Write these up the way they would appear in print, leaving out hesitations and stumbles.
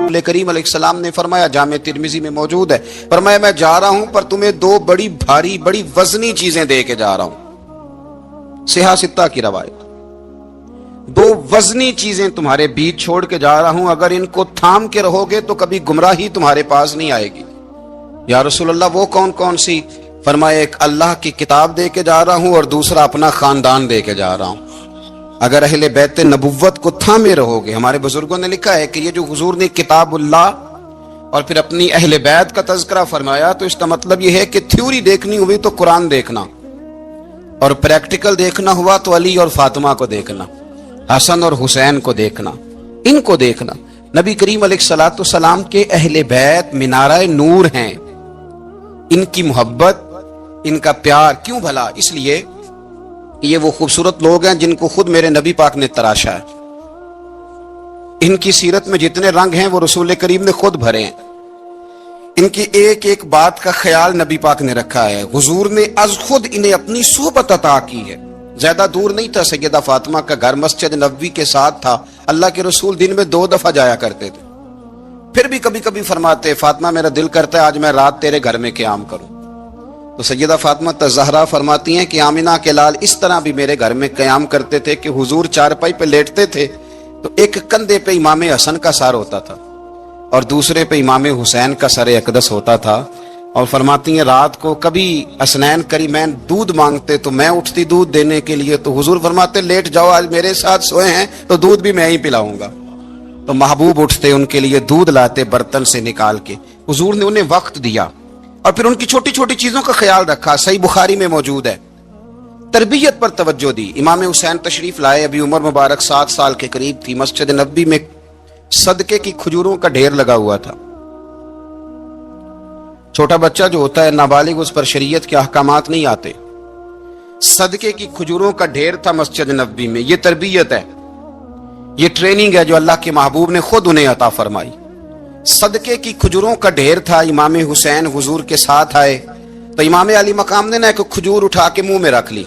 رسول کریم علیہ السلام نے فرمایا، جامع ترمذی میں موجود ہے، فرمایا میں جا رہا ہوں پر تمہیں دو بڑی بھاری بڑی وزنی چیزیں دے کے جا رہا ہوں۔ صحیح ستہ کی روایت، دو وزنی چیزیں تمہارے بیچ چھوڑ کے جا رہا ہوں، اگر ان کو تھام کے رہو گے تو کبھی گمراہی تمہارے پاس نہیں آئے گی۔ یا رسول اللہ وہ کون کون سی؟ فرمایا ایک اللہ کی کتاب دے کے جا رہا ہوں اور دوسرا اپنا خاندان دے کے جا رہا ہوں۔ اگر اہل بیت نبوت کو تھامے رہو گے، ہمارے بزرگوں نے لکھا ہے کہ یہ جو حضور نے کتاب اللہ اور پھر اپنی اہل بیت کا تذکرہ فرمایا تو اس کا مطلب یہ ہے کہ تھیوری دیکھنی ہوئی تو قرآن دیکھنا، اور پریکٹیکل دیکھنا ہوا تو علی اور فاطمہ کو دیکھنا، حسن اور حسین کو دیکھنا، ان کو دیکھنا۔ نبی کریم علیہ الصلوۃ والسلام کے اہل بیت منارہ نور ہیں، ان کی محبت، ان کا پیار کیوں بھلا؟ اس لیے یہ وہ خوبصورت لوگ ہیں جن کو خود میرے نبی پاک نے تراشا ہے۔ ان کی سیرت میں جتنے رنگ ہیں وہ رسول کریم نے خود بھرے ہیں۔ ان کی ایک ایک بات کا خیال نبی پاک نے رکھا ہے۔ حضور نے از خود انہیں اپنی صحبت عطا کی ہے۔ زیادہ دور نہیں تھا سیدہ فاطمہ کا گھر، مسجد نبوی کے ساتھ تھا۔ اللہ کے رسول دن میں 2 دفعہ جایا کرتے تھے، پھر بھی کبھی کبھی فرماتے فاطمہ میرا دل کرتا ہے آج میں رات تیرے گھر میں قیام کروں، تو سیدہ فاطمہ الزہرا فرماتی ہیں کہ آمنہ کے لال اس طرح بھی میرے گھر میں قیام کرتے تھے کہ حضور چارپائی پہ لیٹتے تھے تو ایک کندھے پہ امام حسن کا سر ہوتا تھا اور دوسرے پہ امام حسین کا سر اقدس ہوتا تھا، اور فرماتی ہیں رات کو کبھی حسنین کریمین دودھ مانگتے تو میں اٹھتی دودھ دینے کے لیے، تو حضور فرماتے لیٹ جاؤ آج میرے ساتھ سوئے ہیں تو دودھ بھی میں ہی پلاؤں گا، تو محبوب اٹھتے ان کے لیے دودھ لاتے برتن سے نکال کے۔ حضور نے انہیں وقت دیا اور پھر ان کی چھوٹی چھوٹی چیزوں کا خیال رکھا۔ صحیح بخاری میں موجود ہے، تربیت پر توجہ دی۔ امام حسین تشریف لائے، ابھی عمر مبارک 7 سال کے قریب تھی، مسجد نبوی میں صدقے کی کھجوروں کا ڈھیر لگا ہوا تھا۔ چھوٹا بچہ جو ہوتا ہے نابالغ، اس پر شریعت کے احکامات نہیں آتے۔ صدقے کی کھجوروں کا ڈھیر تھا مسجد نبوی میں۔ یہ تربیت ہے، یہ ٹریننگ ہے جو اللہ کے محبوب نے خود انہیں عطا فرمائی۔ صدقے کی کھجوروں کا ڈھیر تھا۔ امام حسین حضور کے ساتھ آئے تو امام علی مقام نے ایک کھجور اٹھا کے منہ میں رکھ لی۔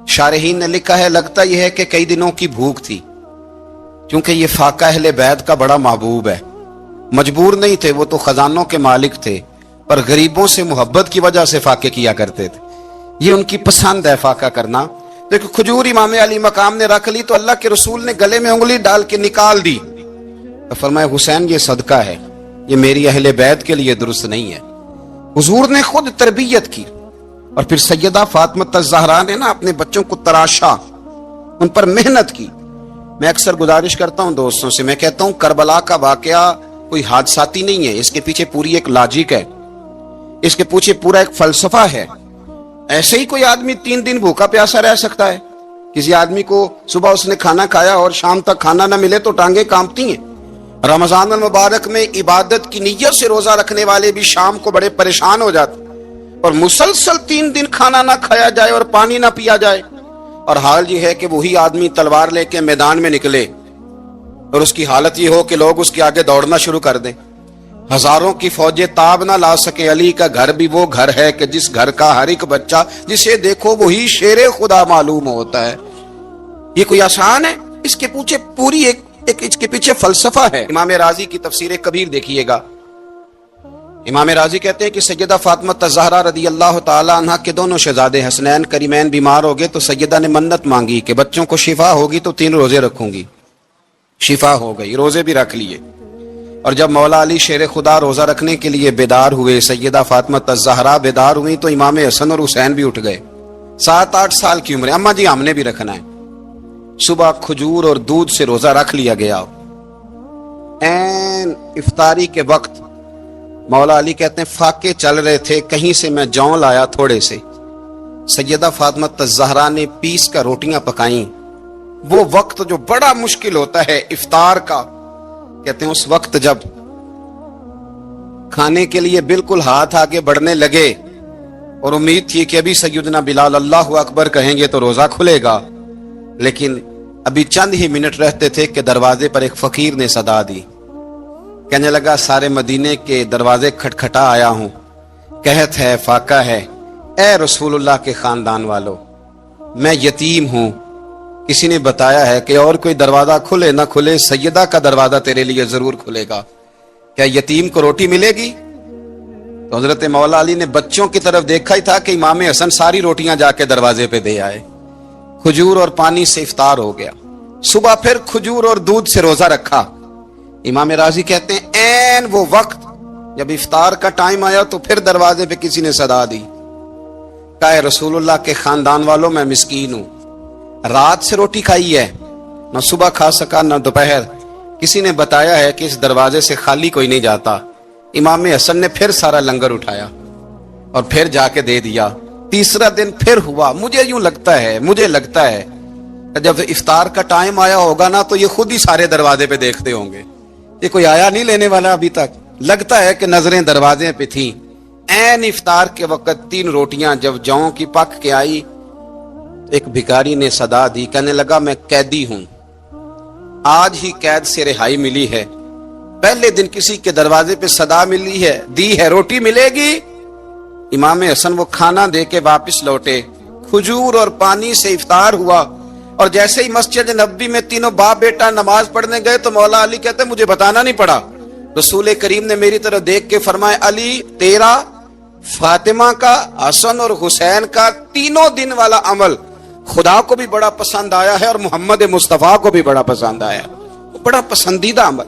شارحین نے لکھا ہے لگتا یہ ہے کہ کئی دنوں کی بھوک تھی، کیونکہ یہ فاقہ اہل بیت کا بڑا محبوب ہے۔ مجبور نہیں تھے، وہ تو خزانوں کے مالک تھے، پر غریبوں سے محبت کی وجہ سے فاقے کیا کرتے تھے۔ یہ ان کی پسند ہے فاقہ کرنا۔ تو ایک کھجور امام علی مقام نے رکھ لی تو اللہ کے رسول نے گلے میں انگلی ڈال کے نکال دی، تو فرمایا حسین یہ صدقہ ہے، یہ میری اہل بیت کے لیے درست نہیں ہے۔ حضور نے خود تربیت کی، اور پھر سیدہ فاطمہ الزہرا نے نا اپنے بچوں کو تراشا، ان پر محنت کی۔ میں اکثر گزارش کرتا ہوں دوستوں سے، میں کہتا ہوں کربلا کا واقعہ کوئی حادثاتی نہیں ہے، اس کے پیچھے پوری ایک لاجک ہے، اس کے پیچھے پورا ایک فلسفہ ہے۔ ایسے ہی کوئی آدمی 3 دن بھوکا پیاسا رہ سکتا ہے؟ کسی آدمی کو صبح اس نے کھانا کھایا اور شام تک کھانا نہ ملے تو ٹانگیں کانپتی ہیں۔ رمضان المبارک میں عبادت کی نیت سے روزہ رکھنے والے بھی شام کو بڑے پریشان ہو جاتے، اور مسلسل 3 دن کھانا نہ کھایا جائے اور پانی نہ پیا جائے، اور حال یہ ہے کہ وہی آدمی تلوار لے کے میدان میں نکلے اور اس کی حالت یہ ہو کہ لوگ اس کے آگے دوڑنا شروع کر دیں، ہزاروں کی فوجیں تاب نہ لا سکے۔ علی کا گھر بھی وہ گھر ہے کہ جس گھر کا ہر ایک بچہ جسے دیکھو وہی شیر خدا معلوم ہوتا ہے۔ یہ کوئی آسان ہے؟ اس کے پیچھے پوری ایک اس کے پیچھے فلسفہ ہے۔ امام راضی کی تفسیر کبیر دیکھیے گا، امام راضی کہتے ہیں کہ سیدہ فاطمہ الزہرا رضی اللہ تعالی عنہ کے دونوں شہزادے حسنین کریمین بیمار ہو گئے تو سیدہ نے منت مانگی کہ بچوں کو شفا ہوگی تو 3 روزے رکھوں گی۔ شفا ہو گئی، روزے بھی رکھ لیے، اور جب مولا علی شیر خدا روزہ رکھنے کے لیے بیدار ہوئے، سیدہ فاطمہ الزہرا بیدار ہوئی تو امام حسن اور حسین بھی اٹھ گئے، 7-8 سال کی عمر۔ اماں جی ہم نے بھی رکھنا ہے۔ صبح کھجور اور دودھ سے روزہ رکھ لیا گیا۔ این افطاری کے وقت مولا علی کہتے ہیں فاقے چل رہے تھے، کہیں سے میں جوں لایا تھوڑے سے، سیدہ فاطمہ الزہرا نے پیس کا روٹیاں پکائیں۔ وہ وقت جو بڑا مشکل ہوتا ہے افطار کا، کہتے ہیں اس وقت جب کھانے کے لیے بالکل ہاتھ آگے بڑھنے لگے اور امید تھی کہ ابھی سیدنا بلال اللہ اکبر کہیں گے تو روزہ کھلے گا، لیکن ابھی چند ہی منٹ رہتے تھے کہ دروازے پر ایک فقیر نے صدا دی، کہنے لگا سارے مدینے کے دروازے کھٹکھٹا آیا ہوں، کہت ہے فاقہ ہے، اے رسول اللہ کے خاندان والو، میں یتیم ہوں، किसी ने बताया है कि और कोई दरवाजा खुले ना खुले, सैयदा का दरवाजा तेरे लिए जरूर खुलेगा। क्या यतीम को रोटी मिलेगी? तो हजरत मौला अली ने बच्चों की तरफ देखा ही था कि इमाम हसन सारी रोटियां जाके दरवाजे पे दे आए। खजूर और पानी से इफ्तार हो गया। सुबह फिर खजूर और दूध से रोजा रखा। इमाम राजी कहते हैं ऐन वो वक्त जब इफ्तार का टाइम आया तो फिर दरवाजे पे किसी ने सदा दी। कहा रसूलुल्लाह के खानदान वालों, मैं मिस्कीन हूं, रात से रोटी खाई है, न सुबह खा सका न दोपहर। किसी ने बताया है कि इस दरवाजे से खाली कोई नहीं जाता। इमाम हसन ने फिर सारा लंगर उठाया और फिर जाके दे दिया। तीसरा दिन फिर हुआ। मुझे लगता है जब इफ्तार का टाइम आया होगा ना तो ये खुद ही सारे दरवाजे पे देखते होंगे, ये कोई आया नहीं लेने वाला अभी तक। लगता है कि नजरें दरवाजे पे थी। ऐन इफ्तार के वक्त 3 रोटियां जब जौ की पक के आई, एक भिखारी ने सदा दी, कहने लगा मैं कैदी हूं, आज ही कैद से रिहाई मिली है, पहले दिन किसी के दरवाजे पे सदा मिली है, दी है, रोटी मिलेगी। इमाम हसन वो खाना दे के वापिस लौटे। खजूर और पानी से इफ्तार हुआ और जैसे ही मस्जिद नबी में तीनों बाप बेटा नमाज पढ़ने गए तो मौला अली कहते मुझे बताना नहीं पड़ा। रसूल करीम ने मेरी तरफ देख के फरमाया, अली तेरा, फातिमा का, हसन और हुसैन का 3 दिन वाला अमल खुदा को भी बड़ा पसंद आया है और मोहम्मद मुस्तफा को भी बड़ा पसंद आया, बड़ा पसंदीदा अमल।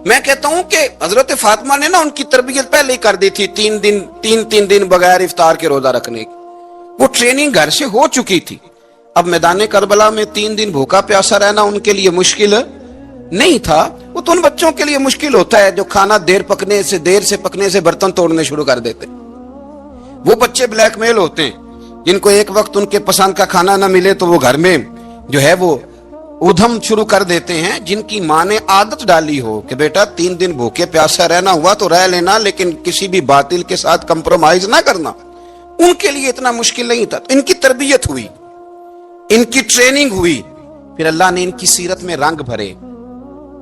मैं कहता हूं कि हजरत फातिमा ने ना उनकी तरबियत पहले ही कर दी थी, 3 दिन बगैर इफ्तार के रोजा रखने की। वो ट्रेनिंग घर से हो चुकी थी। अब मैदान करबला में 3 दिन भूखा प्यासा रहना उनके लिए मुश्किल नहीं था। वो तो उन बच्चों के लिए मुश्किल होता है जो खाना देर से पकने से बर्तन तोड़ने शुरू कर देते। वो बच्चे ब्लैकमेल होते हैं जिनको एक वक्त उनके पसंद का खाना ना मिले तो वो घर में जो है वो उधम शुरू कर देते हैं। जिनकी माँ ने आदत डाली हो कि बेटा 3 दिन भूखे प्यासा रहना हुआ तो रह लेना, लेकिन किसी भी बातिल के साथ कंप्रोमाइज ना करना, उनके लिए इतना मुश्किल नहीं था। तो इनकी तरबियत हुई, इनकी ट्रेनिंग हुई, फिर अल्लाह ने इनकी सीरत में रंग भरे,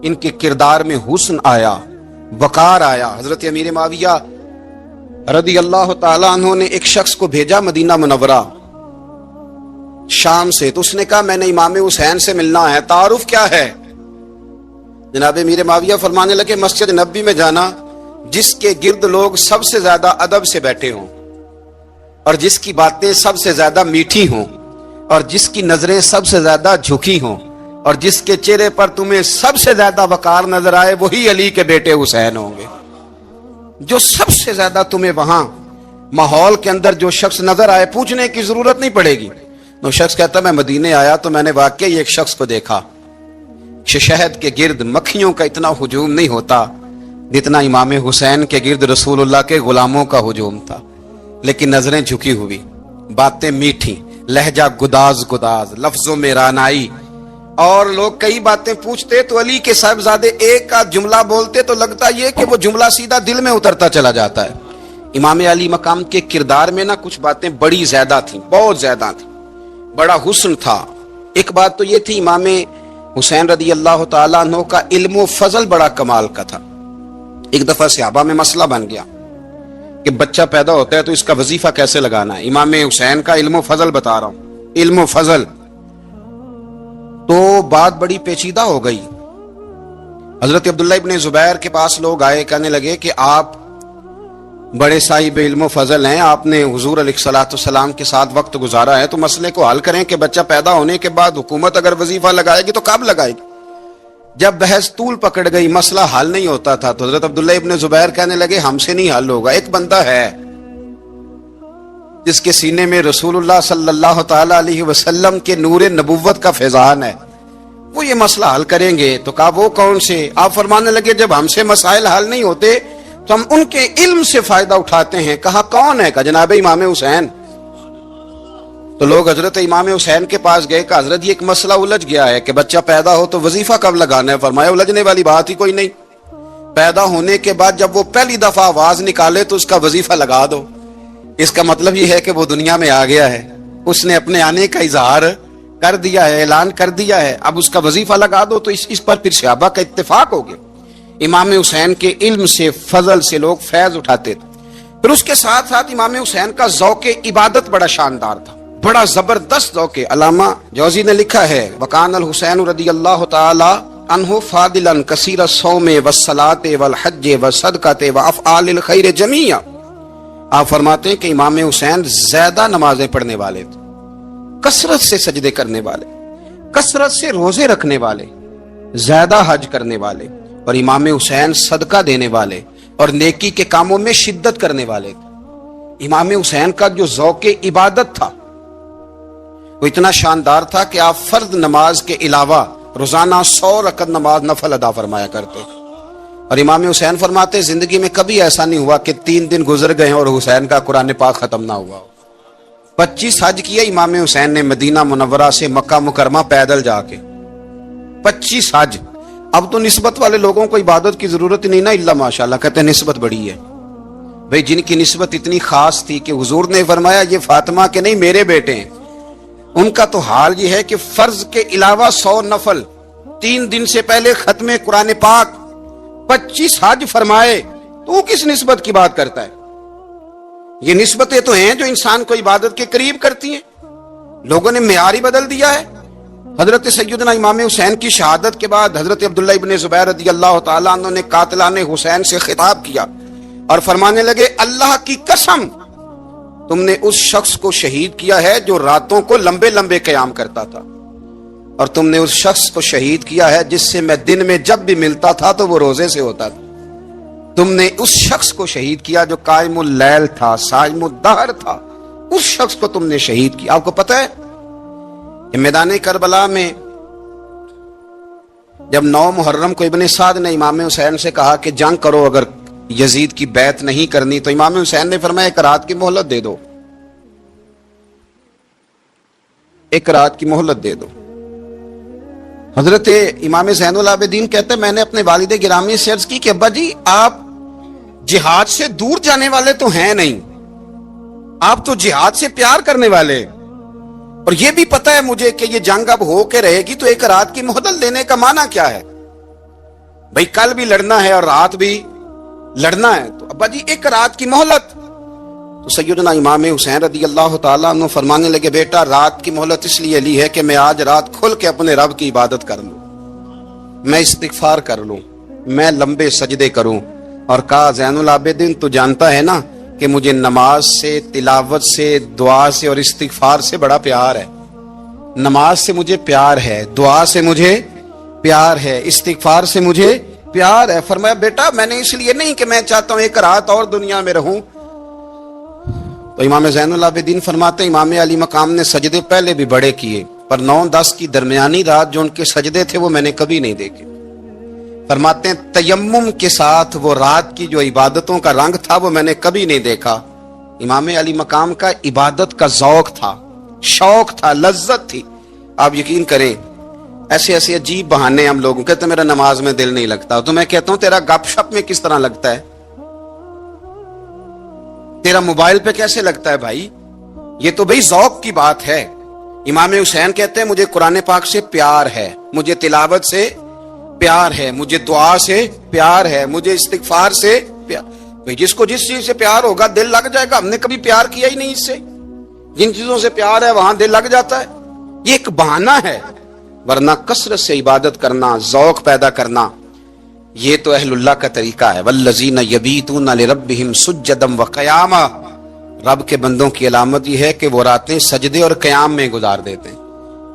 इनके किरदार में हुस्न आया, वकार आया। हजरत अमीर माविया रदी अल्लाह ताला अन्हु ने एक शख्स को भेजा मदीना मुनव्वरा शाम से, तो उसने कहा मैंने इमाम हुसैन से मिलना है, तारुफ क्या है? जनाब अमीर माविया फरमाने लगे मस्जिद नबी में जाना जिसके गिर्द लोग सबसे ज्यादा अदब से बैठे हों और जिसकी बातें सबसे ज्यादा मीठी हों और जिसकी नजरें सबसे ज्यादा झुकी हों और जिसके चेहरे पर तुम्हें सबसे ज्यादा वकार नजर आए, वही अली के बेटे हुसैन होंगे। जो सबसे ज्यादा तुम्हें वहां माहौल के अंदर जो शख्स नजर आए, पूछने की जरूरत नहीं पड़ेगी। तो शख्स कहता मैं मदीने आया तो मैंने वाकई एक शख्स को देखा, शहद के गिर्द मक्खियों का इतना हुजूम नहीं होता जितना इमाम हुसैन के गिर्द रसूलुल्लाह के गुलामों का हुजूम था, लेकिन नजरें झुकी हुई, बातें मीठी, लहजा गुदाज, लफ्जों में रानाई। और लोग कई बातें पूछते तो अली के साहिबजादे एक का जुमला बोलते तो लगता ये कि वो जुमला सीधा दिल में उतरता चला जाता है। इमाम अली मकाम के किरदार में ना कुछ बातें बड़ी ज्यादा थी, बहुत ज्यादा थी, बड़ा हुस्न था। एक बात तो ये थी इमाम हुसैन रदी अल्लाह ताला अन्हु का इल्म व फजल बड़ा कमाल का था। एक दफा सहाबा में मसला बन गया कि बच्चा पैदा होता है तो इसका वजीफा कैसे लगाना है। इमाम हुसैन का इल्म व फजल बता रहा हूं, इल्म व फजल। तो बात बड़ी पेचीदा हो गई। हजरत अब्दुल्ला इब्ने जुबैर के पास लोग आए, कहने लगे कि आप बड़े साहिब इल्म व फजल हैं, आपने हुजूर अलैहिस्सलाम के साथ वक्त गुजारा है, तो मसले को हल करें कि बच्चा पैदा होने के बाद हुकूमत अगर वजीफा लगाएगी तो कब लगाएगी। जब बहस तूल पकड़ गई, मसला हल नहीं होता था, तो हजरत अब्दुल्ला इब्ने जुबैर कहने लगे हमसे नहीं हल होगा। एक बंदा है जिसके सीने में रसूलुल्लाह सल्लल्लाहु ताला अलैहि वसल्लम के नूरे नबुव्वत का फैजान है, वो ये मसला हल करेंगे। तो कहा वो कौन से? आप फरमाने लगे जब हमसे मसाइल हल नहीं होते तो हम उनके इल्म से फायदा उठाते हैं। कहा कौन है? कहा जनाब इमाम हुसैन। तो लोग हजरत इमाम हुसैन के पास गए, कहा हजरत ये एक मसला उलझ गया है कि बच्चा पैदा हो तो वजीफा कब लगाना है। फरमाया उलझने वाली बात ही कोई नहीं, पैदा होने के बाद जब वो पहली दफा आवाज निकाले तो उसका वजीफा लगा दो। इसका मतलब ये है कि वो दुनिया में आ गया है, उसने अपने आने का इजहार कर दिया है, ऐलान कर दिया है, अब उसका वजीफा लगा दो। तो इस पर फिर सहाबा का इत्तेफाक हो गया। इमाम हुसैन के इल्म से, फजल से लोग फैज उठाते थे। फिर उसके साथ साथ इमाम हुसैन का ज़ौक़े इबादत बड़ा शानदार था, बड़ा जबरदस्त ज़ौक़। अल्लामा जौज़ी ने लिखा है, वकान अल हुसैन रज़ी अल्लाह ताला अन्हु फादिलन कसीर सौमे व सलाते वल हज्जे व सदक़ते व अफ़आलिल खैर जमीआ। आप फरमाते हैं कि इमाम हुसैन ज्यादा नमाजें पढ़ने वाले थे, कसरत से सजदे करने वाले, कसरत से रोजे रखने वाले, ज्यादा हज करने वाले, और इमाम हुसैन सदका देने वाले और नेकी के कामों में शिद्दत करने वाले थे। इमाम हुसैन का जो ज़ौक़ इबादत था वो इतना शानदार था कि आप फर्द नमाज के अलावा रोजाना 100 रकत नमाज नफल अदा फरमाया करते। और इमाम हुसैन फरमाते, जिंदगी में कभी ऐसा नहीं हुआ कि 3 दिन गुजर गए और हुसैन का कुरान पाक खत्म ना हुआ हो। 25 हज किए इमाम हुसैन ने मदीना मुनव्वरा से मक्का मुकरमा पैदल जाके, 25 हज। अब तो निस्बत वाले लोगों को इबादत की जरूरत ही नहीं ना, इल्ला माशाल्लाह, कहते हैं निस्बत बड़ी है। भाई जिनकी निस्बत इतनी खास थी कि हुजूर ने फरमाया ये फातिमा के नहीं मेरे बेटे हैं, उनका तो हाल ये है कि फर्ज के अलावा 100 नफल, 3 दिन से पहले खत्मे कुरान पाक, 25 हज फरमाए, तो किस निस्बत की बात करता है? ये निस्बतें तो हैं जो इंसान को इबादत के करीब करती हैं। लोगों ने मेयार ही बदल दिया है। हजरत सैयदना इमाम हुसैन की शहादत के बाद हजरत अब्दुल्ला इब्न जुबैर रज़ी अल्लाह तआला अन्हु ने कातिलाने हुसैन से खिताब किया और फरमाने लगे, अल्लाह की कसम तुमने उस शख्स को शहीद किया है जो रातों को लंबे लंबे क़याम करता था, और तुमने उस शख्स को शहीद किया है जिससे मैं दिन में जब भी मिलता था तो वो रोजे से होता था। तुमने उस शख्स को शहीद किया जो कायमुल लैल था, साइमुद दहर था, उस शख्स को तुमने शहीद किया। आपको पता है कि मैदान करबला में जब 9 मुहर्रम को इब्ने साद ने इमाम हुसैन से कहा कि जंग करो, अगर यजीद की बैत नहीं करनी, तो इमाम हुसैन ने फरमाया एक रात की मोहलत दे दो, एक रात की मोहलत दे दो। हजरत इमाम ज़ैनुल आबिदीन कहते हैं, मैंने अपने वालिद गिरामी से अर्ज की कि अब्बा जी आप जिहाद से दूर जाने वाले तो हैं नहीं, आप तो जिहाद से प्यार करने वाले, और ये भी पता है मुझे कि ये जंग अब हो के रहेगी, तो एक रात की मोहलत लेने का माना क्या है? भाई कल भी लड़ना है और रात भी लड़ना है, तो अब्बा जी एक रात की मोहलत। तो सैयदना इमाम हुसैन रज़ी अल्लाह तआला अन्हु फरमाने लगे, बेटा रात की मोहलत इसलिए ली है कि मैं आज रात खुल के अपने रब की इबादत कर लूं, मैं इस्तिगफार कर लूं, मैं लंबे सजदे करूं। और कहा, ज़ैनुल आबिदीन तू जानता है ना कि मुझे नमाज से, तिलावत से, दुआ से और इस्तिगफार से बड़ा प्यार है। नमाज से मुझे प्यार है, दुआ से मुझे प्यार है, इस्तिगफार से मुझे प्यार है। फरमाया बेटा मैंने इसलिए नहीं कि मैं चाहता हूं एक रात और दुनिया में रहूं। तो इमाम ज़ैनुल आबिदीन फरमाते, इमाम अली मकाम ने सजदे पहले भी बड़े किए, पर 9-10 की दरमियानी रात जो उनके सजदे थे वो मैंने कभी नहीं देखे। फरमाते हैं तयम्मुम के साथ वो रात की जो इबादतों का रंग था वो मैंने कभी नहीं देखा। इमाम अली मकाम का इबादत का ज़ौक़ था, शौक था, लज्जत थी। आप यकीन करें ऐसे ऐसे अजीब बहाने हम लोग कहते मेरा नमाज में दिल नहीं लगता, तो मैं कहता हूं तेरा गपशप में किस तरह लगता है, तेरा मोबाइल पे कैसे लगता है भाई? ये तो भाई ज़ौक़ की बात है। इमाम हुसैन कहते हैं मुझे कुरान पाक से प्यार है, मुझे तिलावत से प्यार है, मुझे दुआ से प्यार है, मुझे इस्तिगफार से प्यार। भाई जिसको जिस चीज से प्यार होगा दिल लग जाएगा। हमने कभी प्यार किया ही नहीं इससे, जिन चीजों से प्यार है वहां दिल लग जाता है। ये एक बहाना है, वरना कसरत से इबादत करना, ज़ौक़ पैदा करना, ये तो अहलुल्लाह का तरीका है। वल्लज़ीना यबीतूना लिरब्बिहिम सुज्जदम व क़यामा, रब के बंदों की अलामत यह है कि वो रातें सजदे और क़याम में गुजार देते हैं।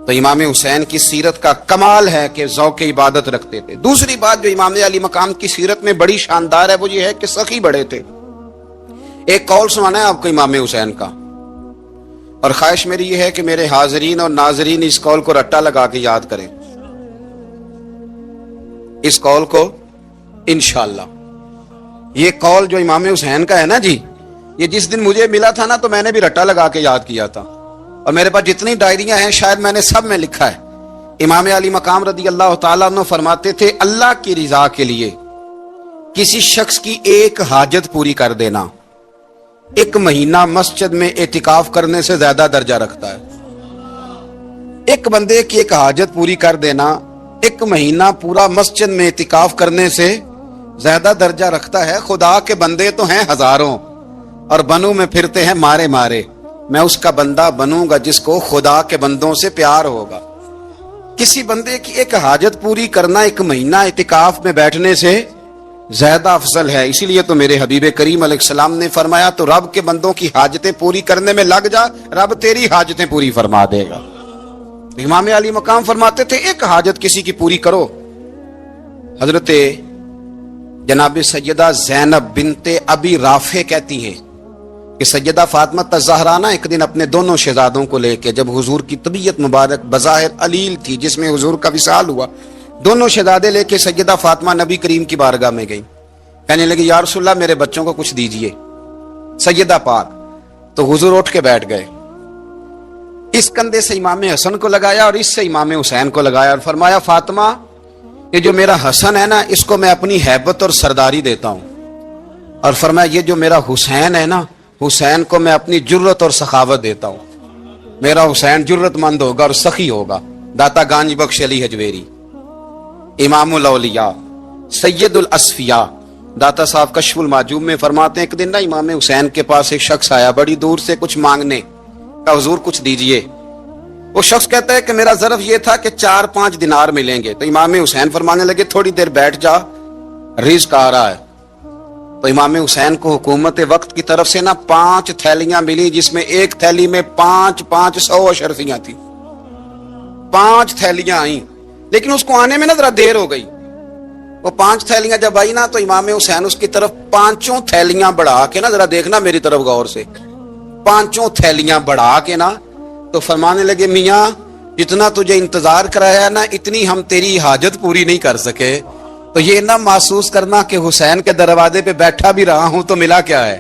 तो इमाम हुसैन की सीरत का कमाल है कि ज़ौक़ इबादत रखते थे। दूसरी बात जो इमाम अली मकाम की सीरत में बड़ी शानदार है वो ये है कि सखी बड़े थे। एक कौल सुनाना है आपको इमाम हुसैन का, और ख्वाहिश मेरी ये है कि मेरे हाज़रीन और नाज़रीन इस कौल को रट्टा लगा के याद करें, इस कौल को इंशाअल्लाह। ये कौल जो इमाम हुसैन का है ना जी, ये जिस दिन मुझे मिला था ना तो मैंने भी रट्टा लगा के याद किया था, और मेरे पास जितनी डायरियां हैं शायद मैंने सब में लिखा है। इमाम अली मकाम रज़ी अल्लाह तआला अन्हु फरमाते थे, अल्लाह की रिजा के लिए किसी शख्स की एक हाजत पूरी कर देना 1 महीना मस्जिद में एतिकाफ करने से ज्यादा दर्जा रखता है। एक बंदे की एक हाजत पूरी कर देना 1 महीना पूरा मस्जिद में एतिकाफ करने से ज्यादा दर्जा रखता है। खुदा के बंदे तो हैं हजारों और बनों में फिरते हैं मारे मारे, میں اس کا بندہ بنوں گا جس کو خدا کے بندوں سے پیار ہوگا. کسی بندے کی ایک حاجت پوری کرنا ایک مہینہ اعتکاف میں بیٹھنے سے زیادہ افضل ہے. اسی لیے تو میرے حبیب کریم علیہ السلام نے فرمایا تو رب کے بندوں کی حاجتیں پوری کرنے میں لگ جا, رب تیری حاجتیں پوری فرما دے گا. امام علی مقام فرماتے تھے ایک حاجت کسی کی پوری کرو. حضرت جناب سیدہ زینب بنت ابی رافع کہتی ہیں کہ سیدہ فاطمہ الزہرا نا ایک دن اپنے دونوں شہزادوں کو لے کے, جب حضور کی طبیعت مبارک بظاہر علیل تھی جس میں حضور کا وصال ہوا, دونوں شہزادے لے کے سیدہ فاطمہ نبی کریم کی بارگاہ میں گئیں. کہنے لگی یا رسول اللہ میرے بچوں کو کچھ دیجئے. سیدہ پاک تو حضور اٹھ کے بیٹھ گئے, اس کندھے سے امام حسن کو لگایا اور اس سے امام حسین کو لگایا اور فرمایا فاطمہ یہ جو میرا حسن ہے نا اس کو میں اپنی ہیبت اور سرداری دیتا ہوں, اور فرمایا یہ جو میرا حسین ہے نا حسین کو میں اپنی جرت اور سخاوت دیتا ہوں. میرا حسین جرت مند ہوگا اور سخی ہوگا. داتا گانج بخش علی حجویری امام الاولیاء سید الاصفیاء داتا صاحب کشف المعجوب میں فرماتے ہیں ایک دن نا امام حسین کے پاس ایک شخص آیا بڑی دور سے کچھ مانگنے کا, حضور کچھ دیجئے. وہ شخص کہتا ہے کہ میرا ظرف یہ تھا کہ 4-5 دینار ملیں گے. تو امام حسین فرمانے لگے تھوڑی دیر بیٹھ جا, رزق آ رہا ہے. تو امام حسین کو حکومت وقت کی طرف سے نا 5 تھیلیاں ملی جس میں ایک تھیلی میں 500 اشرفیاں تھی. 5 تھیلیاں آئیں لیکن اس کو آنے میں نا ذرا دیر ہو گئی. وہ 5 تھیلیاں جب آئی نا تو امام حسین اس کی طرف 5 تھیلیاں بڑھا کے نا, ذرا دیکھنا میری طرف غور سے, 5 تھیلیاں بڑھا کے نا تو فرمانے لگے میاں جتنا تجھے انتظار کرایا نا اتنی ہم تیری حاجت پوری نہیں کر سکے. تو یہ نہ محسوس کرنا کہ حسین کے دروازے پہ بیٹھا بھی رہا ہوں تو ملا کیا ہے.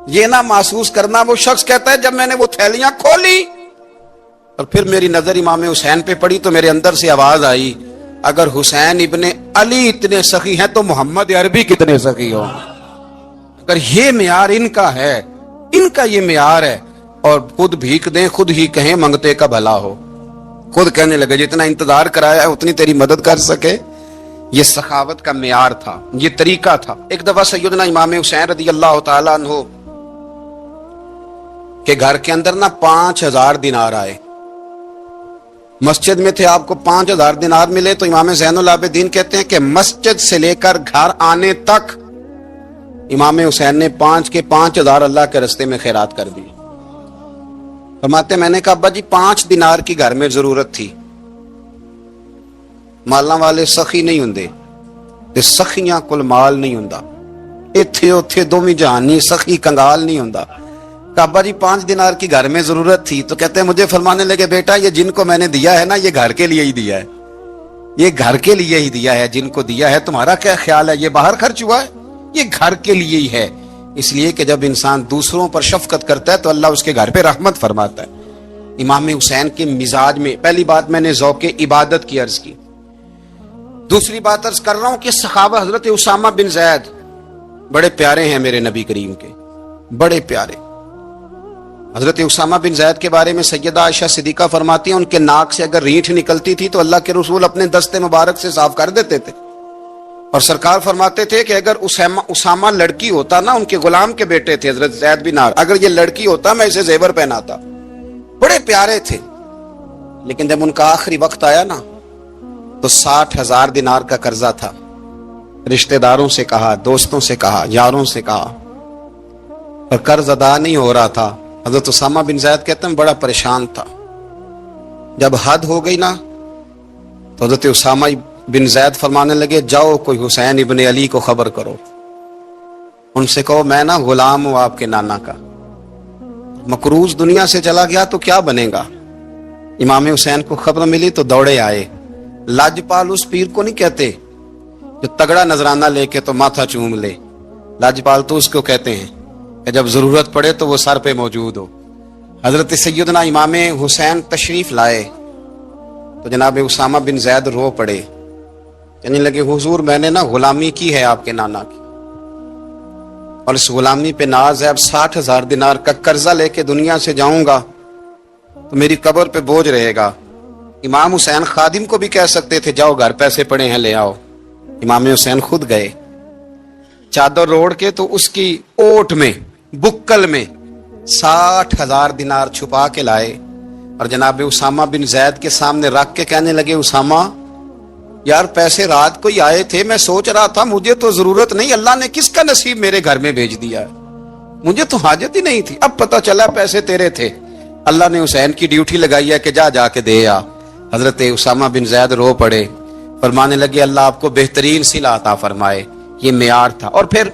یہ نہ محسوس کرنا. وہ شخص کہتا ہے جب میں نے وہ تھیلیاں کھولی اور پھر میری نظر امام حسین پہ پڑی تو میرے اندر سے آواز آئی اگر حسین ابن علی اتنے سخی ہیں تو محمد عربی کتنے سخی ہوں. اگر یہ معیار ان کا ہے, ان کا یہ معیار ہے, اور خود بھیک دیں خود ہی کہیں منگتے کا بھلا ہو, خود کہنے لگے جتنا انتظار کرایا ہے اتنی تیری مدد کر سکے. یہ سخاوت کا معیار تھا, یہ طریقہ تھا. ایک دفعہ سیدنا امام حسین رضی اللہ تعالیٰ عنہ کے گھر کے اندر نا 5000 دینار آئے. مسجد میں تھے, آپ کو 5000 دینار ملے تو امام زین العابدین کہتے ہیں کہ مسجد سے لے کر گھر آنے تک امام حسین نے 5000 اللہ کے رستے میں خیرات کر دی. فرماتے میں نے کہا ابا جی 5 دینار کی گھر میں ضرورت تھی, مالاں والے سخی نہیں ہوندے تے سخیاں کل مال نہیں ہوندا, ایتھے اوتھے دوویں جہانی سخی کنگال نہیں ہوندا. ابا جی 5 دینار کی گھر میں ضرورت تھی. تو کہتے ہیں مجھے فرمانے لگے بیٹا یہ جن کو میں نے دیا ہے نا یہ گھر کے لیے ہی دیا ہے, یہ گھر کے لیے ہی دیا ہے. جن کو دیا ہے تمہارا کیا خیال ہے, یہ باہر خرچ ہوا ہے, یہ گھر کے لیے ہی ہے. اس لیے کہ جب انسان دوسروں پر شفقت کرتا ہے تو اللہ اس کے گھر پہ رحمت فرماتا ہے. امام حسین کے مزاج میں پہلی بات میں نے ذوق عبادت کی عرض کی. دوسری بات عرض کر رہا ہوں کہ صحابہ حضرت اسامہ بن زید بڑے پیارے ہیں میرے نبی کریم کے, بڑے پیارے. حضرت اسامہ بن زید کے بارے میں سیدہ عائشہ صدیقہ فرماتی ہیں ان کے ناک سے اگر رینٹھ نکلتی تھی تو اللہ کے رسول اپنے دستے مبارک سے صاف کر دیتے تھے. اور سرکار فرماتے تھے کہ اگر اسامہ لڑکی ہوتا نا, ان کے غلام کے بیٹے تھے حضرت زید بن عمرو, اگر یہ لڑکی ہوتا میں اسے زیور پہناتا. بڑے پیارے تھے. لیکن جب ان کا آخری وقت آیا نا تو 60,000 دینار کا قرضہ تھا. رشتہ داروں سے کہا, دوستوں سے کہا, یاروں سے کہا, اور قرض ادا نہیں ہو رہا تھا. حضرت اسامہ بن زید کہتے ہیں بڑا پریشان تھا. جب حد ہو گئی نا تو حضرت اسامہ بن زید فرمانے لگے جاؤ کوئی حسین ابن علی کو خبر کرو, ان سے کہو میں نا غلام ہوں آپ کے نانا کا, مقروض دنیا سے چلا گیا تو کیا بنے گا. امام حسین کو خبر ملی تو دوڑے آئے. لاجپال اس پیر کو نہیں کہتے جو تگڑا نذرانہ لے کے تو ماتھا چوم لے, لاجپال تو اس کو کہتے ہیں کہ جب ضرورت پڑے تو وہ سر پہ موجود ہو. حضرت سیدنا امام حسین تشریف لائے تو جناب اسامہ بن زید رو پڑے, کہنے لگے حضور میں نے نا غلامی کی ہے آپ کے نانا کی, اور اس غلامی پہ ناز ہے. اب 60,000 دینار کا قرضہ لے کے دنیا سے جاؤں گا تو میری قبر پہ بوجھ رہے گا. امام حسین خادم کو بھی کہہ سکتے تھے جاؤ گھر پیسے پڑے ہیں لے آؤ. امام حسین خود گئے, چادر روڑ کے تو اس کی اوٹ میں بکل میں 60,000 दिनार छुपा के लाए और जनाब उसामा बिन जैद के सामने रख के कहने लगे, उसामा यार पैसे रात को ही आए थे, मैं सोच रहा था मुझे तो जरूरत नहीं, अल्लाह ने किसका नसीब मेरे घर में भेज दिया है, मुझे तो हाजत ही नहीं थी, अब पता चला पैसे तेरे थे। अल्लाह ने हुसैन की ड्यूटी लगाई है कि जाके दे आ। हजरत उसामा बिन जैद रो पड़े, फरमाने लगे अल्लाह आपको बेहतरीन सिला अता फरमाए। ये मेयार था। और फिर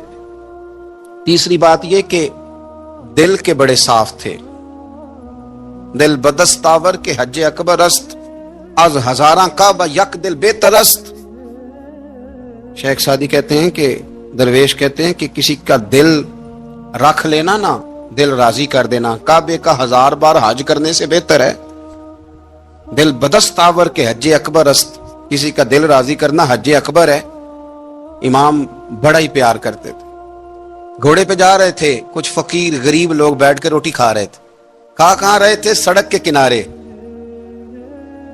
तीसरी बात ये कि दिल के बड़े साफ थे। दिल बदस्तावर के हज अकबर अस्त, आज हजारा काबा यक दिल बेतरस्त। शेख सादी कहते हैं कि दरवेश कहते हैं कि किसी का दिल रख लेना ना, दिल राजी कर देना, काबे का 1000 बार हज करने से बेहतर है। दिल बदस्तावर के हज अकबर अस्त, किसी का दिल राजी करना हज अकबर है। इमाम बड़ा ही प्यार करते थे। घोड़े पे जा रहे थे, कुछ फकीर गरीब लोग बैठ के रोटी खा रहे थे। कहाँ रहे थे? सड़क के किनारे।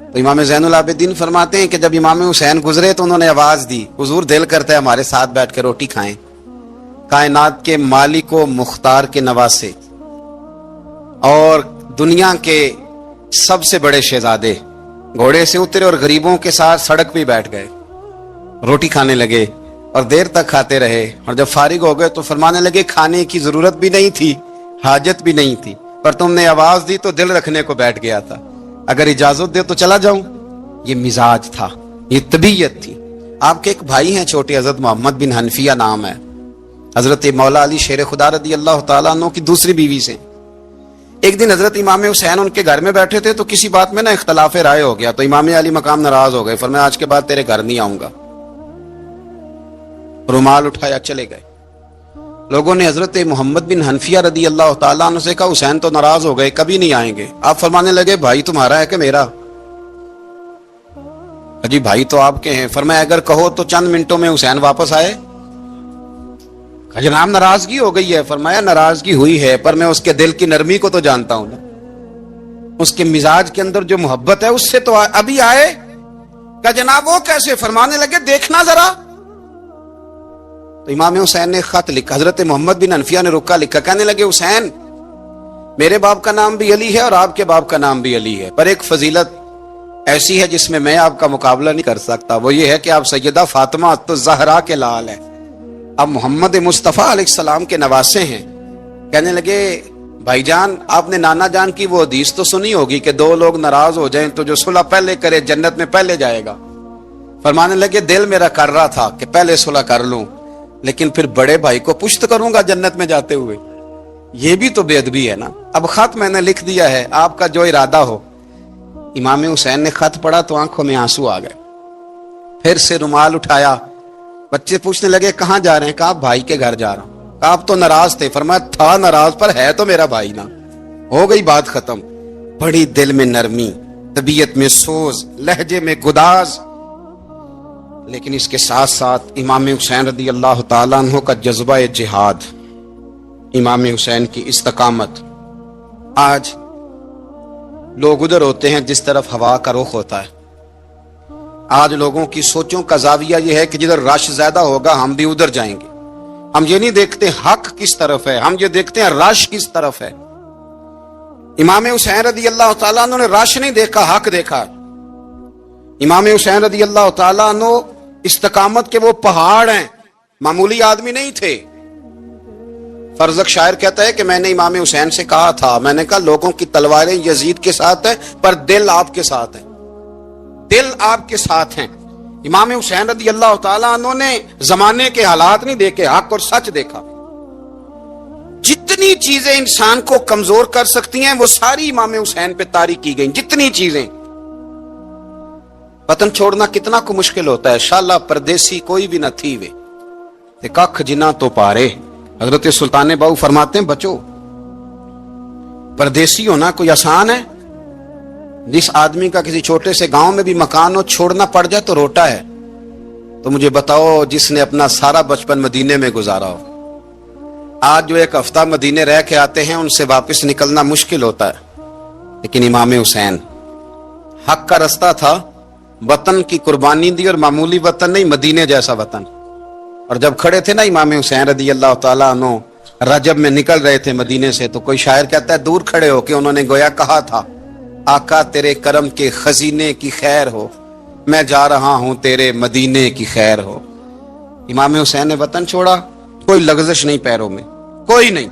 तो इमाम ज़ैनुल आबिदीन फरमाते हैं कि जब इमाम हुसैन गुजरे तो उन्होंने आवाज दी, हुजूर दिल करता है हमारे साथ बैठ के रोटी खाएं। कायनात के मालिक व मुख्तार के नवासे और दुनिया के सबसे बड़े शहजादे घोड़े से उतरे और गरीबों के साथ सड़क पे बैठ गए, रोटी खाने लगे और देर तक खाते रहे। और जब फारिग हो गए तो फरमाने लगे खाने की जरूरत भी नहीं थी, हाजत भी नहीं थी, पर तुमने आवाज दी तो दिल रखने को बैठ गया था, अगर इजाजत दे तो चला जाऊं। ये मिजाज था, ये तबीयत थी। आपके एक भाई हैं छोटे, हजरत मोहम्मद बिन हनफिया नाम है, हजरत मौला अली शेर खुदा रदी अल्लाह तआला अन्हु की दूसरी बीवी से। एक दिन हजरत इमाम हुसैन उनके घर में बैठे थे तो किसी बात में ना इख्तलाफ राय हो गया, तो इमाम अली मकाम नाराज हो गए, फरमाया आज के बाद तेरे घर नहीं आऊंगा। रुमाल उठाया चले गए। लोगों ने हजरत मोहम्मद बिन हनफिया रदी अल्लाह तआला अन्हु से कहा हुसैन तो नाराज हो गए, कभी नहीं आएंगे। आप फरमाने लगे भाई तुम्हारा है कि मेरा? अजी भाई तो आपके हैं। फरमाया अगर कहो तो चंद मिनटों में हुसैन वापस आए। जनाब नाराजगी हो गई है। फरमाया नाराजगी हुई है पर मैं उसके दिल की नरमी को तो जानता हूं ना, उसके मिजाज के अंदर जो मोहब्बत है उससे तो अभी आए। क्या जनाब वो कैसे? फरमाने लगे देखना जरा। तो इमाम हुसैन ने खत लिखा, हजरत मोहम्मद बिन हनफिया ने रुका लिखा, कहने लगे हुसैन मेरे बाप का नाम भी अली है और आपके बाप का नाम भी अली है, पर एक फजीलत ऐसी है जिसमें मैं आपका मुकाबला नहीं कर सकता, वो ये है कि आप सैयदा फातिमा तो ज़हरा के लाल है, अब मोहम्मद मुस्तफ़ा अलैहिस्सलाम के नवासे हैं। कहने लगे भाईजान आपने नाना जान की वो हदीस तो सुनी होगी कि दो लोग नाराज हो जाएं तो जो सुलह पहले करे जन्नत में पहले जाएगा। फरमाने लगे दिल मेरा कर रहा था कि पहले सुलह कर लूं, लेकिन फिर बड़े भाई को पुश्त करूंगा जन्नत में जाते हुए, ये भी तो बेअदबी है ना। अब खत मैंने लिख दिया है, आपका जो इरादा हो। इमाम हुसैन ने खत पढ़ा तो आंखों में आंसू आ गए। फिर से रुमाल उठाया, बच्चे पूछने लगे कहां जा रहे हैं? कहा भाई के घर जा रहा हूं। कहा आप तो नाराज थे। फरमाया था नाराज पर है तो मेरा भाई ना, हो गई बात खत्म। बड़ी दिल में नरमी, तबीयत में सोज, लहजे में गुदाज, लेकिन इसके साथ साथ इमाम हुसैन रदी अल्लाह तआला अन्हु का जज्बा जिहाद, इमाम हुसैन की इस्तकामत। आज लोग उधर होते हैं जिस तरफ हवा का रुख होता है। आज लोगों की सोचों का जाविया यह है कि जिधर रश ज्यादा होगा हम भी उधर जाएंगे। हम ये नहीं देखते हक किस तरफ है, हम ये देखते हैं रश किस तरफ है। इमाम हुसैन रदी अल्लाह तआला अन्हु ने रश नहीं देखा, हक देखा। इमाम हुसैन रदी अल्लाह तआला अन्हु इस्तकामत के वो पहाड़ हैं, मामूली आदमी नहीं थे। फरजक शायर कहता है कि मैंने इमाम हुसैन से कहा था, मैंने कहा लोगों की तलवारें यजीद के साथ है पर दिल आपके साथ है, दिल आपके साथ हैं। इमाम हुसैन रदी अल्लाह तआला अन्हु ने जमाने के हालात नहीं देखे, हक और सच देखा। जितनी चीजें इंसान को कमजोर कर सकती हैं वो सारी इमाम हुसैन पे तारी की गई। जितनी चीजें, वतन छोड़ना कितना को मुश्किल होता है, शाला परदेसी कोई भी न थी वे ते कख जिना तो पारे। हजरत सुल्तान बाहू फरमाते हैं बचो, परदेसी होना कोई आसान है? जिस आदमी का किसी छोटे से गांव में भी मकान हो छोड़ना पड़ जाए तो रोटा है, तो मुझे बताओ जिसने अपना सारा बचपन मदीने में गुजारा हो। आज जो एक हफ्ता मदीने रह के आते हैं उनसे वापस निकलना मुश्किल होता है, लेकिन इमाम हुसैन हक का रास्ता था, वतन की कुर्बानी दी और मामूली वतन नहीं, मदीने जैसा वतन। और जब खड़े थे ना इमाम हुसैन रदी अल्लाह तआला अन्हु रजब में निकल रहे थे मदीने से, तो कोई शायर कहता है दूर खड़े होके उन्होंने गोया कहा था, आका तेरे करम के खजीने की खैर हो, मैं जा रहा हूं तेरे मदीने की खैर हो। इमाम हुसैन ने वतन छोड़ा, कोई लग़ज़श नहीं पैरों में, कोई नहीं।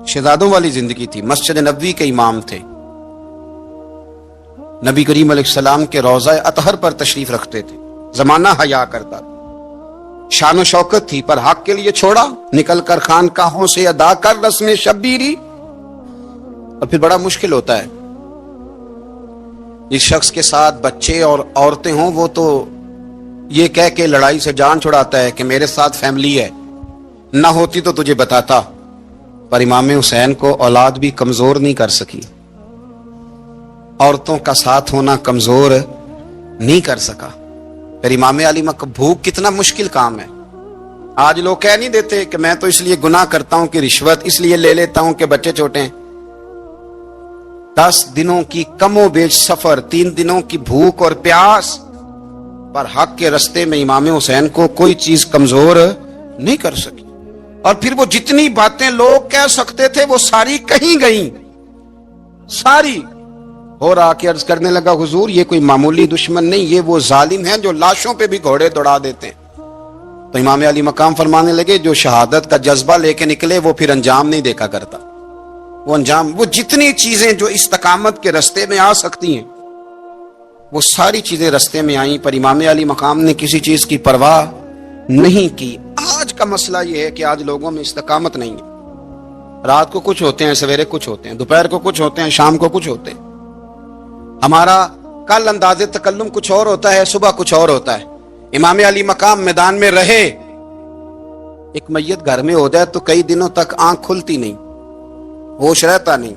शहजादों वाली जिंदगी थी। मस्जिद नबवी के इमाम थे, नबी करीम अलैहिस्सलाम के रोज़ा अतहर पर तशरीफ रखते थे, जमाना हया करता था, शान शौकत थी, पर हक के लिए छोड़ा, निकल कर खानकाहों से अदा कर रस्म शब्बीरी। और फिर बड़ा मुश्किल होता है, जिस शख्स के साथ बच्चे और औरतें हों वो तो ये कह के लड़ाई से जान छुड़ाता है कि मेरे साथ फैमिली है, ना होती तो तुझे बताता। पर इमाम हुसैन को औलाद भी कमजोर नहीं कर सकी, औरतों का साथ होना कमजोर नहीं कर सका। फिर इमाम अली भूख कितना मुश्किल काम है। आज लोग कह नहीं देते कि मैं तो इसलिए गुनाह करता हूं कि रिश्वत इसलिए ले लेता हूं कि बच्चे छोटे हैं। 10 दिनों की कमो बेच सफर, 3 दिनों की भूख और प्यास, पर हक के रस्ते में इमाम हुसैन को कोई चीज कमजोर नहीं कर सकी। और फिर वो जितनी बातें लोग कह सकते थे वो सारी कहीं गई, सारी। और आके अर्ज करने लगा, हुजूर ये कोई मामूली दुश्मन नहीं, ये वो जालिम है जो लाशों पे भी घोड़े दौड़ा देते हैं। तो इमाम अली मकाम फरमाने लगे, जो शहादत का जज्बा लेके निकले वो फिर अंजाम नहीं देखा करता। वो अंजाम, वो जितनी चीजें जो इस्तकामत के रास्ते में आ सकती हैं वो सारी चीजें रास्ते में आई, पर इमाम अली मकाम ने किसी चीज की परवाह नहीं की। आज का मसला ये है कि आज लोगों में इस्तकामत नहीं है। रात को कुछ होते हैं, सवेरे कुछ होते हैं, दोपहर को कुछ होते हैं, शाम को कुछ होते हैं। हमारा कल अंदाजे तकल्लुम कुछ और होता है, सुबह कुछ और होता है। इमाम अली मकाम मैदान में रहे, एक मैयत घर में हो जाए तो कई दिनों तक आंख खुलती नहीं, होश रहता नहीं।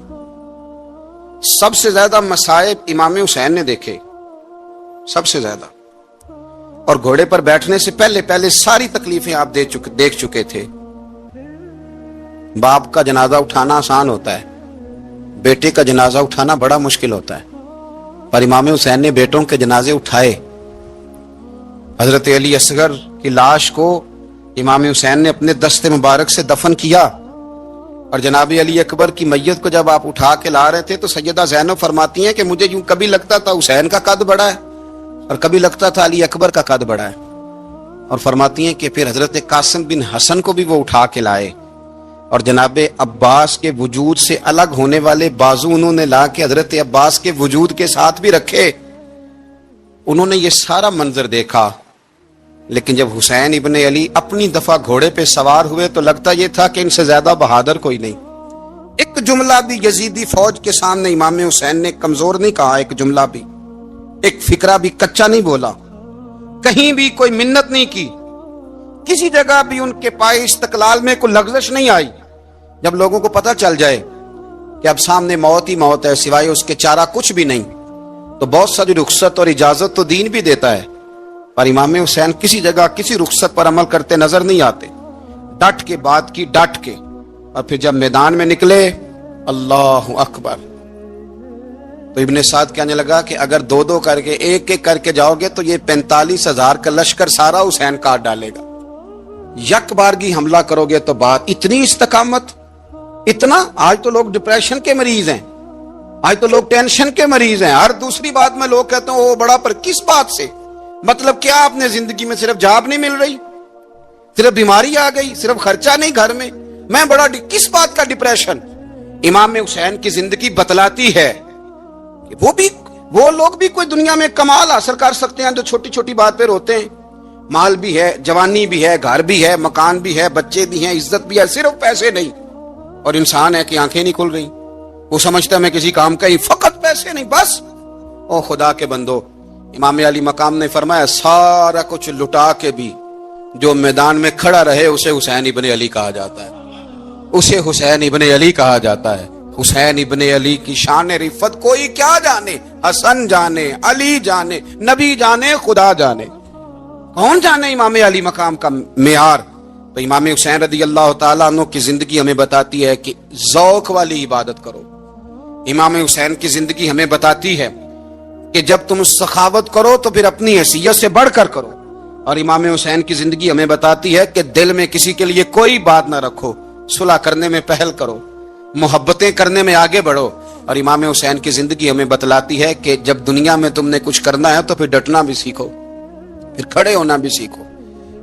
सबसे ज्यादा मसाइब इमाम हुसैन ने देखे, सबसे ज्यादा। और घोड़े पर बैठने से पहले पहले सारी तकलीफें आप देख चुके थे। बाप का जनाजा उठाना आसान होता है, बेटे का जनाजा उठाना बड़ा मुश्किल होता है। पर इमाम हुसैन ने बेटों के जनाजे उठाए। हजरत अली असगर की लाश को इमाम हुसैन ने अपने दस्ते मुबारक से दफन किया। और जनाब अली अकबर की मैयत को जब आप उठा के ला रहे थे तो सैयदा ज़ैनब फरमाती हैं कि मुझे यूं कभी लगता था हुसैन का कद बड़ा है और कभी लगता था अली अकबर का कद बड़ा है। और फरमाती हैं कि फिर हजरत कासिम बिन हसन को भी वो उठा के लाए और जनाब अब्बास के वजूद से अलग होने वाले बाजू उन्होंने ला के हजरत अब्बास के वजूद के साथ भी रखे। उन्होंने ये सारा मंजर देखा, लेकिन जब हुसैन इब्ने अली अपनी दफा घोड़े पे सवार हुए तो लगता यह था कि इनसे ज्यादा बहादुर कोई नहीं। एक जुमला भी यजीदी फौज के सामने इमाम हुसैन ने कमजोर नहीं कहा, एक जुमला भी, एक फिक्रा भी कच्चा नहीं बोला, कहीं भी कोई मिन्नत नहीं की, किसी जगह भी उनके पाए इस्तकलाल में कोई लग़ज़श नहीं आई। जब लोगों को पता चल जाए कि अब सामने मौत ही मौत है, सिवाय उसके चारा कुछ भी नहीं, तो बहुत सारी रुखसत और इजाजत तो दीन भी देता है। पर इमाम हुसैन किसी जगह किसी रुखसत पर अमल करते नजर नहीं आते, डट के बात की डट के। और फिर जब मैदान में निकले, अल्लाह अकबर, तो इब्ने साद कहने लगा कि अगर 2-2 करके एक एक करके जाओगे तो ये 45,000 का लश्कर सारा हुसैन काट डालेगा। यक बारगी हमला करोगे तो बात, इतनी इस्तकामत, इतना। आज तो लोग डिप्रेशन के मरीज हैं, आज तो लोग टेंशन के मरीज हैं। हर दूसरी बात में लोग कहते हैं वो बड़ा, पर किस बात से? मतलब क्या आपने जिंदगी में सिर्फ जॉब नहीं मिल रही, सिर्फ बीमारी आ गई, सिर्फ खर्चा नहीं घर में, मैं बड़ा, किस बात का डिप्रेशन? इमाम हुसैन की जिंदगी बतलाती है कि वो लोग भी कोई दुनिया में कमाल हासिल कर सकते हैं जो छोटी छोटी बात पे रोते हैं। माल भी है, जवानी भी है, घर भी है, मकान भी है, बच्चे भी हैं, इज्जत भी है, सिर्फ पैसे नहीं। और इंसान है कि आंखें नहीं खुल रही, वो समझता मैं किसी काम का ही, फकत पैसे नहीं बस। ओ खुदा के बंदो, इमाम अली मकाम ने फरमाया सारा कुछ लुटा के भी जो मैदान में खड़ा रहे उसे हुसैन इब्ने अली कहा जाता है, उसे हुसैन इब्ने अली कहा जाता है। हुसैन इब्ने अली की शान रिफत कोई क्या जाने, हसन जाने, अली जाने, नबी जाने, खुदा जाने, कौन जाने इमाम अली मकाम का मेयार। तो इमाम हुसैन रदी अल्लाह ताला अन्हु की जिंदगी हमें बताती है कि ज़ौक़ वाली इबादत करो। इमाम हुसैन की जिंदगी हमें बताती है कि जब तुम सखावत करो तो फिर अपनी हैसियत से बढ़कर करो। और इमाम हुसैन की जिंदगी हमें बताती है कि दिल में किसी के लिए कोई बात ना रखो, सुलह करने में पहल करो, मोहब्बतें करने में आगे बढ़ो। और इमाम हुसैन की जिंदगी हमें बतलाती है कि जब दुनिया में तुमने कुछ करना है तो फिर डटना भी सीखो, फिर खड़े होना भी सीखो।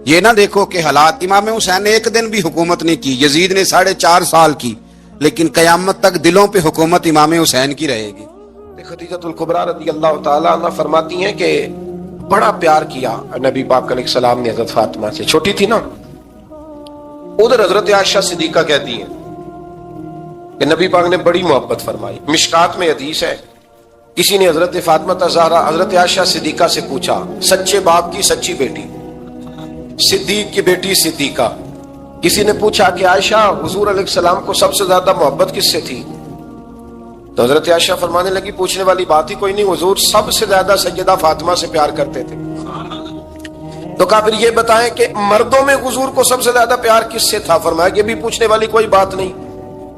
ये ना देखो कि हालात, इमाम हुसैन ने एक दिन भी हुकूमत नहीं की, यजीद ने 4.5 साल की, लेकिन कयामत तक दिलों पे हुकूमत इमाम हुसैन की रहेगी। खदीजतुल कुबरा रज़ी अल्लाह ताला अन्हा फरमाती हैं कि बड़ा प्यार किया नबी पाक अलैहिस्सलाम ने हजरत फातिमा से, छोटी थी ना। उधर हजरत आयशा सिद्दीका कहती हैं कि नबी पाक ने बड़ी मोहब्बत फरमाई। मिशकात में हदीस है, किसी ने हजरत फातिमा ज़हरा हजरत आयशा सिद्दीका से पूछा, सच्चे बाप की सच्ची बेटी, सिद्दीक की बेटी सिद्दीका। किसी ने पूछा कि आयशा हुजूर अलैहिस्सलाम को सबसे ज्यादा मोहब्बत किससे थी? तो हजरत आयशा फरमाने लगी, पूछने वाली बात ही कोई नहीं, हुजूर सबसे ज्यादा सैयदा फातिमा से प्यार करते थे। तो कहा फिर ये बताएं कि मर्दों में हुजूर को सबसे ज्यादा प्यार किससे था? फरमाया ये भी पूछने वाली कोई बात नहीं,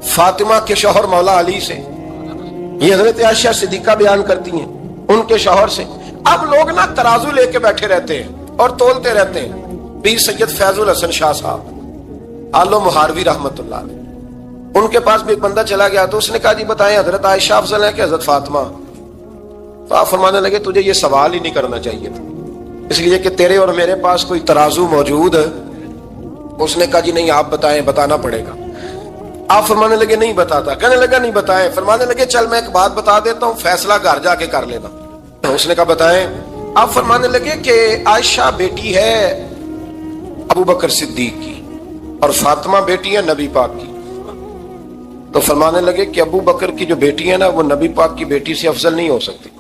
फातिमा के शौहर मौला अली से। ये हजरत आयशा सिद्दीका बयान करती हैं, उनके शौहर से। अब लोग ना तराजू लेके बैठे रहते हैं और तोलते रहते हैं। पीर सैयद फैजुल हसन शाह साहब आलो मुहारवी रहमतुल्लाह अलैह, उनके पास भी एक बंदा चला गया, तो उसने कहा जी बताएं हजरत आयशा अफजल है कि हजरत फातिमा? तो आप फरमाने लगे तुझे ये सवाल ही नहीं करना चाहिए था, इसलिए कि तेरे और मेरे पास कोई तराजू मौजूद है। उसने कहा जी नहीं आप बताएं, बताना पड़ेगा। आप फरमाने लगे नहीं बताता। कहने लगा नहीं बताएं। फरमाने लगे चल मैं एक बात बता देता हूँ, फैसला घर जाके कर लेना। तो उसने कहा बताएं। आप फरमाने लगे कि आयशा बेटी है अबू बकर सिद्दीक की और फातिमा बेटी है नबी पाक की। तो फरमाने लगे कि अबू बकर की जो बेटी है ना वो नबी पाक की बेटी से अफजल नहीं हो सकती।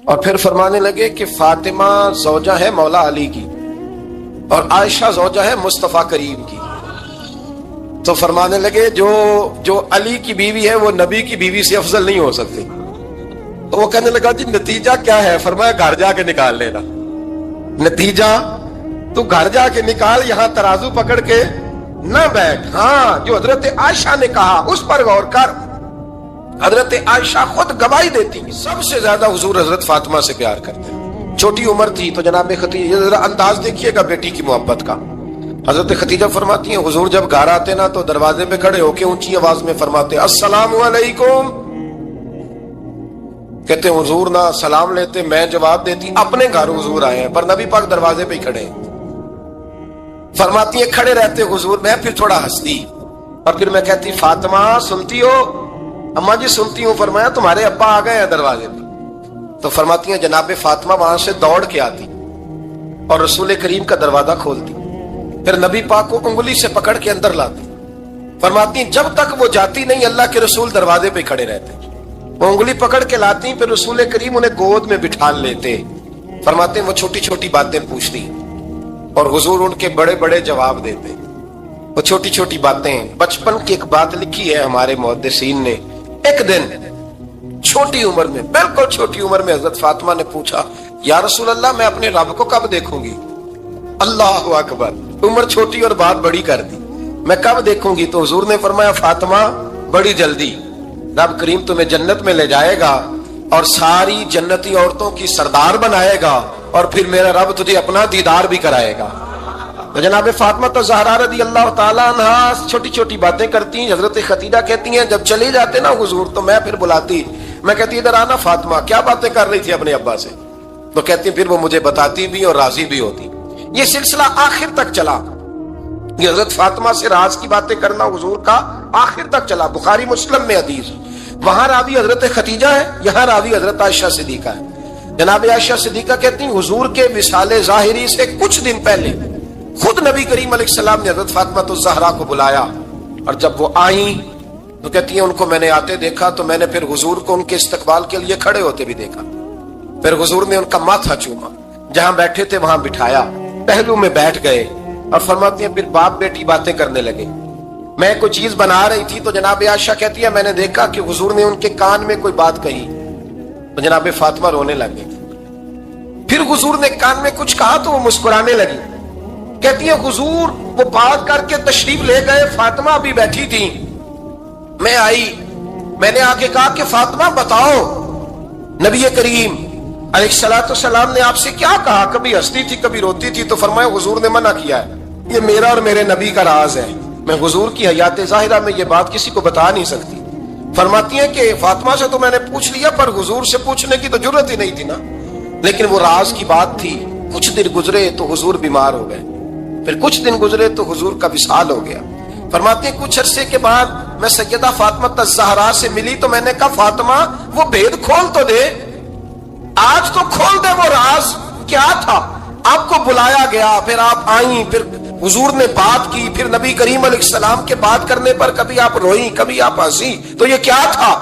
और फिर फरमाने लगे कि फातिमा ज़ौजा है मौला अली की और आयशा ज़ौजा है मुस्तफा करीम की। तो फरमाने लगे जो अली की बीवी है वो नबी की बीवी से अफजल नहीं हो सकती। तो वो कहने लगा जी नतीजा क्या है? फरमाया घर जाके निकाल लेना नतीजा, तू घर जाके निकाल, यहां तराजू पकड़ के न बैठ। हाँ जो हजरत आयशा ने कहा उस पर गौर कर। हजरत आयशा खुद गवाही देती सबसे ज्यादा हुजूर हजरत फातिमा से प्यार करते। छोटी उम्र थी तो जनाब खतीजा, जरा अंदाज देखिएगा बेटी की मोहब्बत का। हजरत खतीजा फरमाती हैं हुजूर जब घर आते ना तो दरवाजे पे खड़े होके ऊंची आवाज में फरमाते अस्सलामु अलैकुम। कहते हुजूर ना सलाम लेते, मैं जवाब देती अपने घर हुजूर आए हैं, पर नबी पाक दरवाजे पे ही खड़े हैं। फरमाती है खड़े रहते हुजूर, मैं फिर थोड़ा हंसती और फिर मैं कहती फातिमा सुनती हो? अम्मा जी सुनती हूँ। फरमाया तुम्हारे अब्बा आ गए हैं दरवाजे पे। तो फरमाती है जनाब फातिमा वहां से दौड़ के आती और रसूल करीम का दरवाजा खोलती, फिर नबी पाक को उंगली से पकड़ के अंदर लाती। फरमाती जब तक वो जाती नहीं अल्लाह के रसूल दरवाजे पे खड़े रहते। वो उंगली पकड़ के लाती, फिर रसूल करीम उन्हें गोद में बिठा लेते। फरमाते वो छोटी छोटी बातें पूछती और हुजूर उनके बड़े बड़े जवाब देते। वो छोटी छोटी बातें, बचपन की एक बात लिखी है हमारे मुहद्दिसीन ने। एक दिन छोटी उम्र में, बिल्कुल छोटी उम्र में हजरत फातिमा ने पूछा या रसूल अल्लाह मैं अपने रब को कब देखूंगी? अल्लाह अकबर, उम्र छोटी और बात बड़ी कर दी, मैं कब देखूंगी? तो हुजूर ने फरमाया फातिमा बड़ी जल्दी, रब करीम तुम्हें जन्नत में ले जाएगा और सारी जन्नती औरतों की सरदार बनाएगा और फिर मेरा रब तुझे अपना दीदार भी कराएगा। तो जनाब फातिमा तो ज़हरा रज़ी अल्लाह ताला अन्हा छोटी छोटी बातें करती। हजरत खतीजा कहती हैं जब चले जाते ना हुजूर तो मैं फिर बुलाती, मैं कहती इधर आना फातिमा, क्या बातें कर रही थी अपने अब्बा से? तो कहती फिर वो मुझे बताती भी और राजी भी होती। ये सिलसिला आखिर तक चला, ये हजरत फातिमा से राज की बातें करना हुजूर का आखिर तक चला। बुखारी मुस्लिम में हदीस, वहां रावी हजरत खतीजा है, यहाँ रावी हजरत आयशा सिद्दीका है। जनाब आयशा सिद्दीका कहती हुजूर के विसाले ज़ाहिरी से कुछ दिन पहले खुद नबी करीम अलैहिस्सलाम ने हजरत फातिमा तो ज़हरा को बुलाया और जब वो आई तो कहती है उनको मैंने आते देखा तो मैंने फिर हुजूर को उनके इस्तकबाल के लिए खड़े होते भी देखा। फिर हुजूर ने उनका माथा चूमा, जहां बैठे थे वहां बिठाया, पहलू में बैठ गए और फरमाती है फिर बाप बेटी बातें करने लगे। मैं कोई चीज बना रही थी तो जनाब आयशा कहती है मैंने देखा कि हुजूर ने उनके कान में कोई बात कही तो जनाब फातिमा रोने लगी। फिर हुजूर ने कान में कुछ कहा तो वो मुस्कुराने लगी। कहती है हुजूर वो बात करके तशरीफ ले गए, फातिमा अभी बैठी थी, मैं आई, मैंने आके कहा कि फातिमा बताओ नबी करीम अलैहिस्सलाम ने आपसे क्या कहा? कभी हंसती थी कभी रोती थी। तो फरमाया हुजूर ने मना किया है, ये मेरा और मेरे नबी का राज है, میں حضور کی حیات ظاہرہ میں یہ بات کسی کو بتا نہیں سکتی. فرماتی ہیں کہ فاطمہ سے تو میں نے پوچھ لیا پر حضور سے پوچھنے کی تو جرت ہی نہیں تھی نا. لیکن وہ راز کی بات تھی. کچھ دن گزرے تو حضور بیمار ہو گئے, پھر کچھ دن گزرے تو حضور کا وصال ہو گیا. فرماتے ہیں کچھ عرصے کے بعد میں سیدہ فاطمہ الزہرا سے ملی تو میں نے کہا فاطمہ وہ بھید کھول تو دے, آج تو کھول دے وہ راز کیا تھا. آپ کو بلایا گیا, پھر آپ آئیں, پھر حضور نے بات کی, پھر نبی کریم علیہ السلام کے بات کرنے پر کبھی آپ روئیں کبھی آپ ہنسی, تو یہ کیا تھا؟